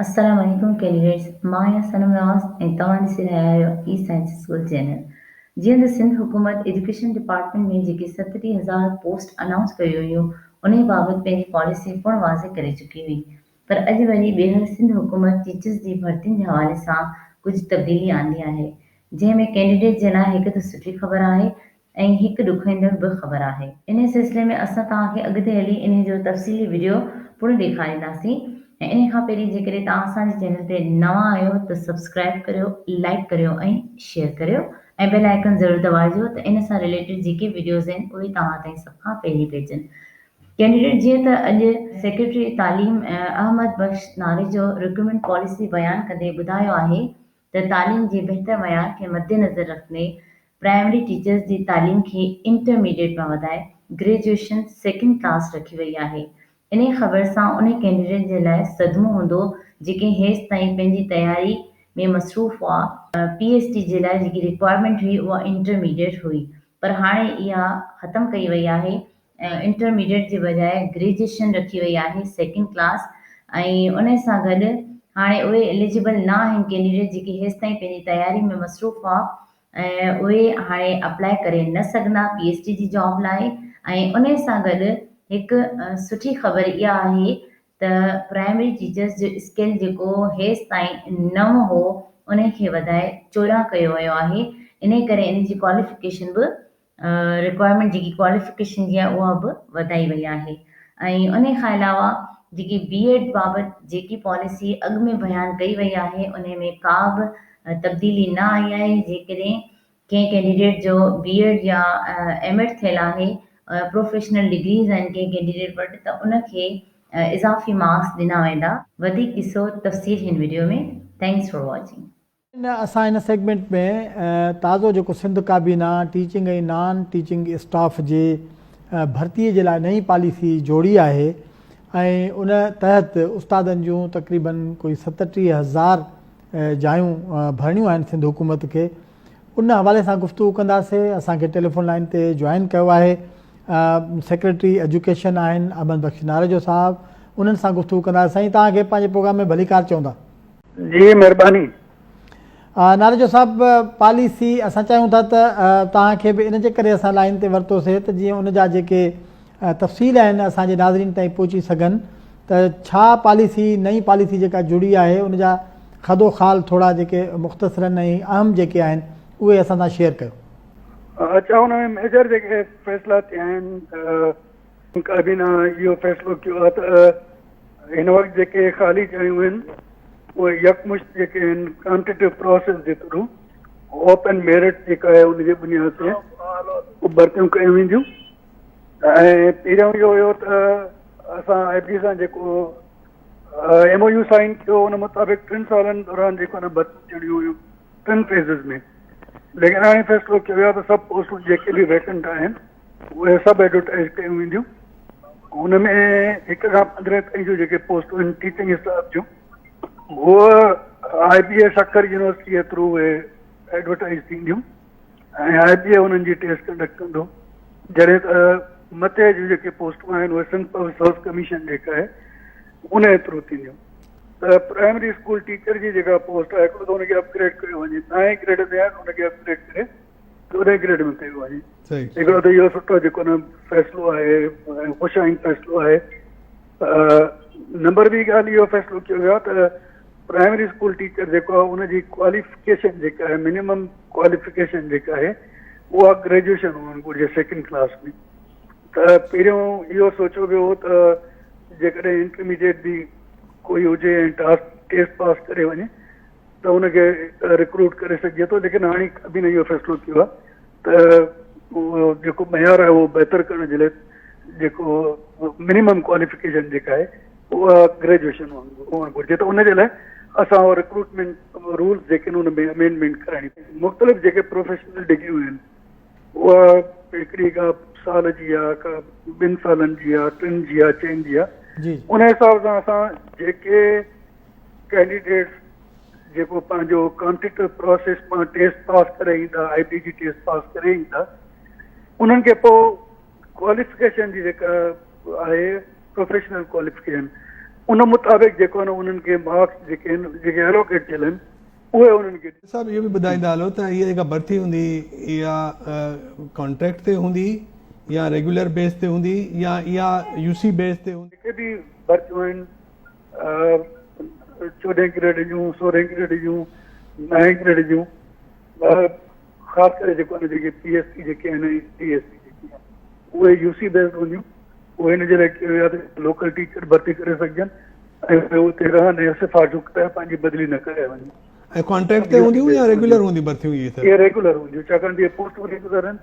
अस्सलाम वालेकुम कैंडिडेट्स मां या सनम नवाज़ ऐं तव्हां ॾिसी रहिया आहियो ई साइंस स्कूल चैनल। जीअं त सिंध हुकूमत एजुकेशन डिपार्टमेंट में जेके 37,000 पोस्ट अनाउंस कयूं हुयूं उन बाबति पंहिंजी पॉलिसी पिणु वाज़े करे चुकी हुई, पर अॼु वरी ॿीहर सिंध हुकूमत टीचर्स जी भर्तियुनि जे हवाले सां कुझु तब्दीली आंदी आहे, जंहिंमें कैंडिडेट जे लाइ हिकु त सुठी ख़बर आहे ऐं हिकु ॾुखाईंदड़ बि ख़बर आहे। इन सिलसिले में असां तव्हांखे अॻिते हली इन जो तफ़सीली वीडियो पिणु ॾेखारींदासीं। ऐं इन खां पहिरीं जेकॾहिं तव्हां असांजे चैनल ते नवां आहियो त सब्सक्राइब करियो, लाइक करियो ऐं शेयर करियो ऐं बेल आइकन ज़रूरु दबाइजो त इन सां रिलेटेड जेके वीडियोज़ आहिनि उहे तव्हां ताईं सभ खां पहिरीं पहुचनि। कैंडिडेट जीअं त अॼु सेक्रेटरी तालीम अहमद बख्श नारेजो रिक्रूटमेंट पॉलिसी बयानु कंदे ॿुधायो आहे त तालीम जे बहितर मयार खे मद्देनज़र रखंदे प्राइमरी टीचर्स जी तालीम खे इंटरमीडिएट में वधाए ग्रेजुएशन सेकेंड क्लास रखी वई आहे। इन ख़बर सां उन कैंडिडेट जे लाइ सदमो हूंदो जेके हेसि ताईं पंहिंजी तयारी में मसरूफ़ हुआ। PST जे लाइ जेकी रिक्वायरमेंट हुई उहा इंटरमीडिएट हुई, पर हाणे इहा ख़तमु कई वई आहे। इंटरमीडिएट जे बजाए ग्रेजुएशन रखी वई आहे सेकेंड क्लास, ऐं उन सां गॾु हाणे उहे एलिजिबल न आहिनि कैंडिडेट जेके हेसि ताईं पंहिंजी तयारी में मसरूफ़ हुआ, ऐं उहे हाणे अप्लाई करे न सघंदा PST जी जॉब लाइ। ऐं उन सां गॾु हिकु सुठी ख़बर इहा आहे त प्राइमरी टीचर्स जो स्किल जेको हेसि ताईं 9 हो उन खे वधाए 14 कयो वियो आहे। इन करे इन जी क्वालिफिकेशन बि रिक्वायरमेंट जेकी क्वालिफिकेशन जी आहे उहा बि वधाई वई आहे। ऐं उन खां अलावा जेकी BEd बाबति जेकी पॉलिसी अॻु में बयानु कई वई आहे उन में का बि तब्दीली न आई आहे। जेकॾहिं कंहिं कैंडिडेट जो BEd या MAd थियल आहे, प्रोफेशनल डिग्रीज़ आहिनि कंहिं कैंडिडेट वटि, त उनखे इज़ाफ़ी मार्क्स ॾिना वेंदा। वधीक ॾिसो तफ़सील हिन वीडियो में। Thanks for watching. असां इन सेगमेंट में ताज़ो जेको सिंध काबीना टीचिंग ऐं नॉन टीचिंग स्टाफ जे भर्तीअ जे लाइ नई पॉलिसी जोड़ी आहे ऐं उन तहत उस्तादनि जूं तक़रीबन कोई 37,000 जायूं भरणियूं आहिनि सिंध हुकूमत खे। उन हवाले सां गुफ़्तगू कंदासीं। असांखे टेलीफोन लाइन ते जॉइन कयो आहे सेक्रेटरी एजुकेशन आहिनि अहमद बख्श नारेजो साहब। उन्हनि सां गुफ़्तगू कंदासीं। साईं तव्हांखे पंहिंजे प्रोग्राम में भली कार चवंदा। जी महिरबानी। नारेजो साहब, पॉलिसी असां चाहियूं था त तव्हांखे बि इन जे करे असां लाइन ते वरितोसीं त जीअं उन जा जेके तफ़सील आहिनि असांजे नाज़रीन ताईं पहुची सघनि, त छा पॉलिसी नई पॉलिसी जेका जुड़ी आहे उन जा खदो ख़ाल थोरा जेके मुख़्तसरन ऐं अहम जेके आहिनि उहे असां सां शेयर कयो। अच्छा, हुन में मेजर जेके फ़ैसिला थिया आहिनि, काबीना इहो फ़ैसिलो कयो आहे त हिन वक़्तु जेके ख़ाली जायूं आहिनि उहे यकमुश्त जेके आहिनि कॉम्पिटिटिव प्रोसेस जे थ्रू ओपन मेरिट जेका आहे उनजे बुनियाद ते उहे भर्तियूं कयूं वेंदियूं। ऐं पहिरियों इहो हुयो त असां IB सां जेको MOU साइन कयो उन मुताबिक़ 3 सालनि दौरान जेको आहे न भर्तियूं थियणियूं हुयूं 3 फेज़िस में। लेकिन हाणे फ़ैसिलो कयो वियो आहे त सभु पोस्टूं जेके बि वैकेंट आहिनि उहे सभु एडवर्टाइज़ कयूं वेंदियूं। हुन में 1 खां 15 ताईं जो जेके पोस्टूं आहिनि टीचिंग स्टाफ जूं उहे IBA सखर यूनिवर्सिटी जे थ्रू उहे एडवर्टाइज़ थींदियूं ऐं IBA उन्हनि जी टेस्ट कंडक्ट कंदो। जॾहिं त मथे जूं जेके पोस्टूं आहिनि उहे सिंध पब्लिक सर्विस कमीशन जेका आहे उन जे थ्रू थींदियूं। त प्राइमरी स्कूल टीचर जी जेका पोस्ट आहे हिकिड़ो त हुनखे अपग्रेड कयो वञे, 9 ग्रेड में आहे त हुनखे अपग्रेड करे 14 ग्रेड में कयो वञे। हिकिड़ो त इहो सुठो जेको न फ़ैसिलो आहे, ख़ुशाइन फ़ैसिलो आहे। नंबर ॿी ॻाल्हि इहो फ़ैसिलो कयो वियो आहे त प्राइमरी स्कूल टीचर जेको आहे उनजी क्वालिफिकेशन जेका आहे मिनिमम क्वालिफिकेशन जेका आहे उहा ग्रेजुएशन हुअणु घुरिजे सेकेंड क्लास में। त पहिरियों इहो सोचियो वियो हो त जेकॾहिं इंटरमीडिएट बि कोई हुजे ऐं टेस्ट पास करे वञे त हुनखे रिक्रूट करे सघिजे थो। लेकिन हाणे बि न इहो फ़ैसिलो कयो आहे त उहो जेको मयार आहे उहो बहितर करण जे लाइ जेको मिनिमम क्वालिफिकेशन जेका आहे उहा ग्रेजुएशन हुअणु घुरिजे। त उनजे लाइ असां उहो रिक्रूटमेंट रूल्स जेके आहिनि उन में अमेंडमेंट कराइणी पवंदी। मुख़्तलिफ़ जेके प्रोफेशनल डिग्रियूं आहिनि उहा हिकिड़ी का साल जी आहे, का 2 सालनि जी आहे, 3 जी आहे, 4 जी आहे। उन हिसाब सां असां जेके कैंडिडेट्स जेको पंहिंजो कॉम्पिटिटिव प्रोसेस मां टेस्ट पास करे ईंदा, IB जी टेस्ट पास करे ईंदा, उन्हनि खे पोइ क्वालिफिकेशन जी जेका आहे प्रोफेशनल क्वालिफिकेशन उन मुताबिक़ जेको आहे न उन्हनि खे मार्क्स जेके आहिनि जेके एलोकेट थियल आहिनि उहे उन्हनि खे साहब इहो बि ॿुधाईंदा हलो त इहा जेका भर्ती हूंदी इहा कॉन्ट्रैक्ट ते हूंदी या रेगुलर बेस ते हूंदी या इहा यूसी बेस ते हूंदी? जेके बि भर्तियूं आहिनि 14 ग्रेड जूं 16 ग्रेड जूं 9 ग्रेड जूं ख़ासि करे जेको आहे जेके PST जेके आहिनि TST जेके आहिनि उहे यूसी बेस्ड हूंदियूं उहे हिन जे लाइ या त लोकल टीचर भर्ती करे सघजनि ऐं उते रहनि ऐं सिफ़ारिशूं करे पंहिंजी बदिली न करे वञनि। ऐं कॉन्ट्रैक्ट ते हूंदियूं या रेगुलर हूंदी भर्तियूं? इहे रेगुलर हूंदियूं छाकाणि त इहे पोस्ट रेगुलर आहिनि